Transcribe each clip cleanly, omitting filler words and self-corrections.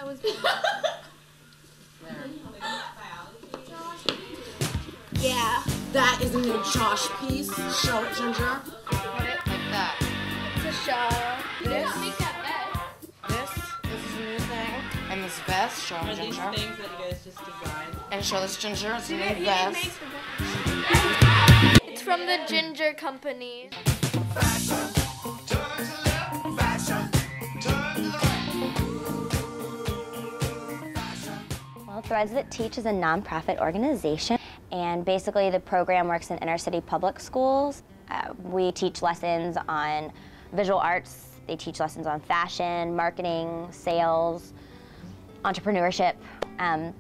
that was Yeah. That is a new Josh piece. Show it, Ginger. like that. To show. This is a new thing. And this vest, show it, Ginger. These things that you guys just designed. And show this, Ginger, it's a new vest. It's from the Ginger Company. Well, Threads That Teach is a nonprofit organization, and basically the program works in inner city public schools. We teach lessons on visual arts, they teach lessons on fashion, marketing, sales, entrepreneurship. And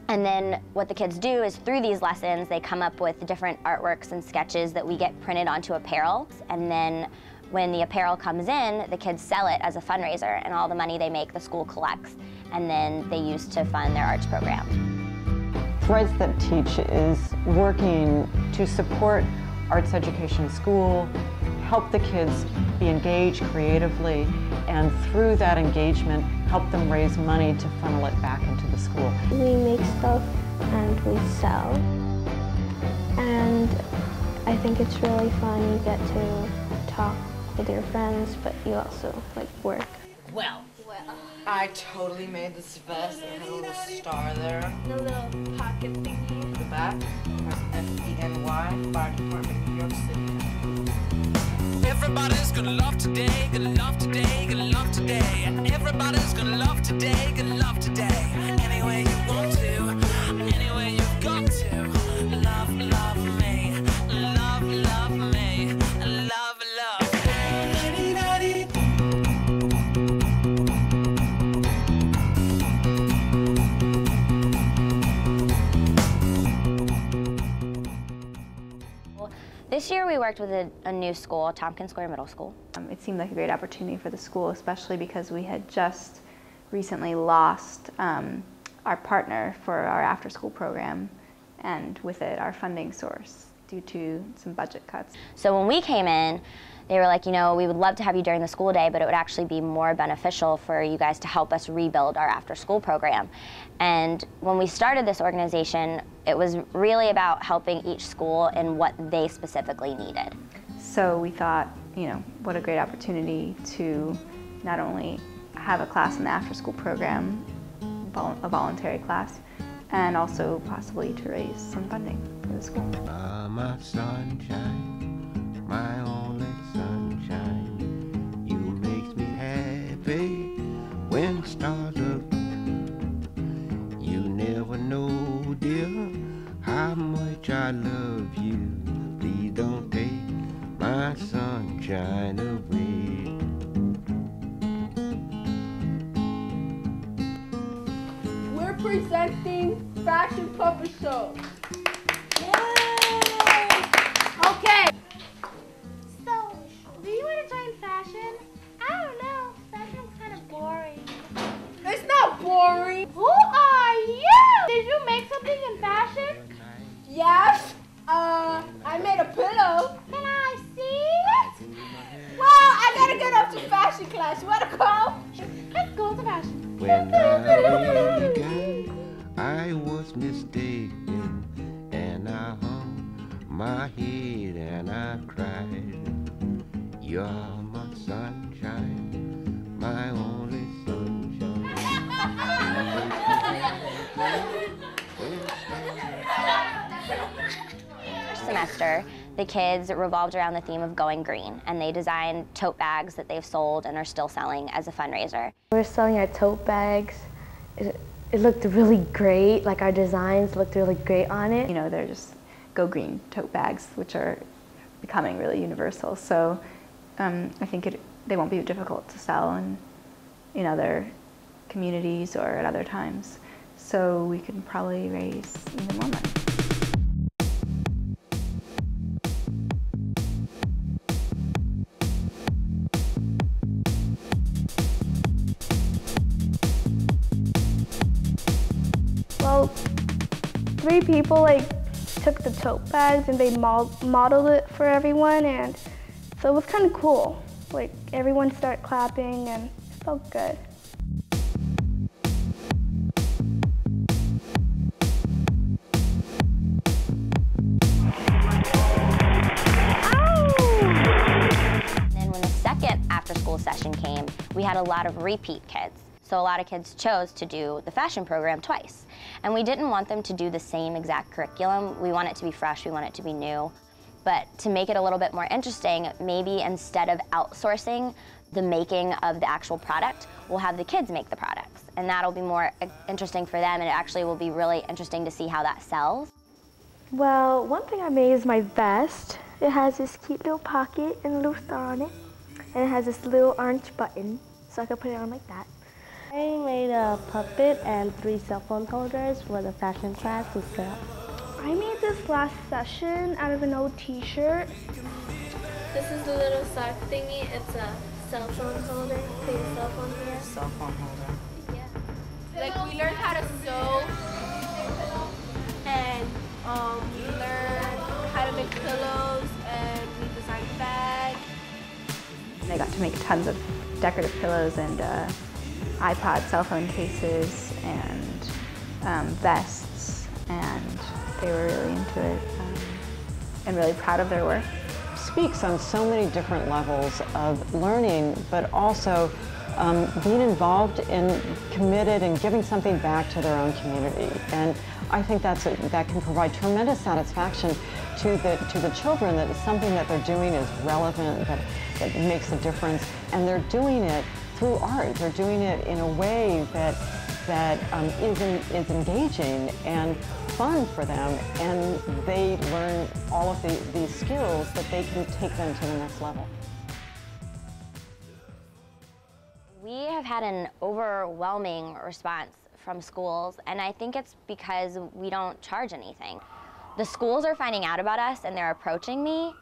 then what the kids do is through these lessons, they come up with different artworks and sketches that we get printed onto apparel. And then when the apparel comes in, the kids sell it as a fundraiser, and all the money they make, the school collects, and then they use to fund their arts program. Threads That Teach is working to support arts education in school, help the kids be engaged creatively, and through that engagement, help them raise money to funnel it back into the school. We make stuff and we sell, and I think it's really fun. You get to talk with your friends, but you also work. Well, I totally made this vest. It had a little star there. The little pocket thingy. The back has FENY, Fire Department, New York City. Everybody's gonna love today, gonna love today, gonna love today. Everybody's gonna love today, gonna love today. Any way you want to, any way you've got to. Love, love me, love, love me, love, love me. This year we worked with a new school, Tompkins Square Middle School. It seemed like a great opportunity for the school, especially because we had just recently lost our partner for our after-school program, and with it our funding source due to some budget cuts. So when we came in, they were like, you know, we would love to have you during the school day, but it would actually be more beneficial for you guys to help us rebuild our after-school program. And when we started this organization, it was really about helping each school in what they specifically needed. So we thought, you know, what a great opportunity to not only have a class in the after-school program, a voluntary class, and also possibly to raise some funding for the school. My sunshine, my only sunshine, you makes me happy when stars up. You never know, dear, how much I love you. Please don't take my sunshine away. We're presenting Fashion Puppet Show. Okay. So, do you want to join fashion? I don't know. Fashion's kind of boring. It's not boring. Who are you? Did you make something in fashion? Yes. I made a pillow. Can I see? Well, I gotta get up to fashion class. You wanna come? Let's go to fashion. When I began, I was mistaken, and I hung my head and I cried. You're my sunshine, my only sunshine. First semester, the kids revolved around the theme of going green, and they designed tote bags that they've sold and are still selling as a fundraiser. We're selling our tote bags. It looked really great, like our designs looked really great on it. You know, they're just Go Green tote bags, which are becoming really universal. So I think they won't be difficult to sell in other communities or at other times. So we can probably raise even more money. Well, 3 people took the tote bags and they modeled it for everyone, and so it was kind of cool. Everyone started clapping and it felt good. after-school session came, we had a lot of repeat kids. So a lot of kids chose to do the fashion program twice. And we didn't want them to do the same exact curriculum. We want it to be fresh, we want it to be new. But to make it a little bit more interesting, maybe instead of outsourcing the making of the actual product, we'll have the kids make the products. And that'll be more interesting for them, and it actually will be really interesting to see how that sells. Well, one thing I made is my vest. It has this cute little pocket and a little star on it. And it has this little orange button, so I can put it on like that. I made a puppet and 3 cell phone holders for the fashion class to sell. I made this last session out of an old t-shirt. This is the little sock thingy. It's a cell phone holder. Put your cell phone here. Cell phone holder. Yeah. Like we learned how to sew and we learned how to make pillows and we designed bags. They got to make tons of decorative pillows and iPod cell phone cases and vests, and they were really into it and really proud of their work. Speaks on so many different levels of learning, but also being involved and committed and giving something back to their own community. And I think that can provide tremendous satisfaction to the children, that something that they're doing is relevant, that makes a difference, and they're doing it through art. They're doing it in a way that is engaging and fun for them, and they learn all of these skills that they can take them to the next level. We have had an overwhelming response from schools, and I think it's because we don't charge anything. The schools are finding out about us and they're approaching me,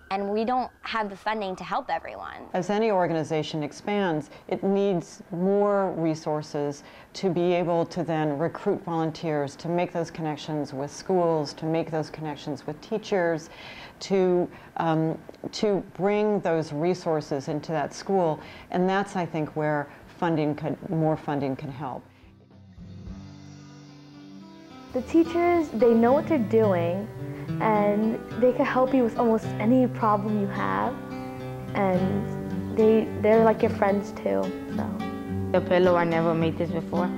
and we don't have the funding to help everyone. As any organization expands, it needs more resources to be able to then recruit volunteers, to make those connections with schools, to make those connections with teachers, to bring those resources into that school. And that's, I think, where more funding can help. The teachers, they know what they're doing, and they can help you with almost any problem you have, and they're like your friends too. So. The pillow, I never made this before,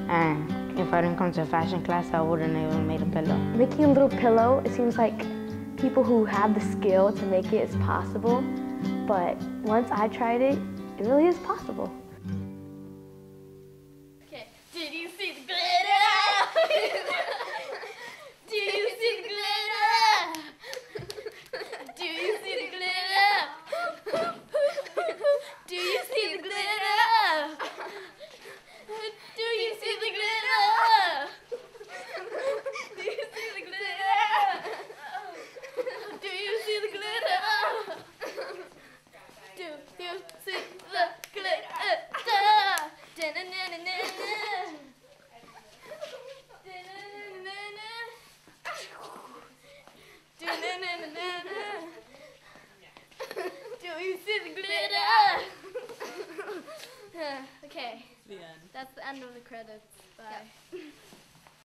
and if I didn't come to a fashion class, I wouldn't have even made a pillow. Making a little pillow, it seems like people who have the skill to make it is possible, but once I tried it, it really is possible. Okay, did you see the glitter? Do you see the glitter? Do you see the glitter? Do you see the glitter? Do you see the glitter? Do you see the glitter? Do you see the glitter? Do you see the glitter? Do you see the glitter? Okay. The end. That's the end of the credits.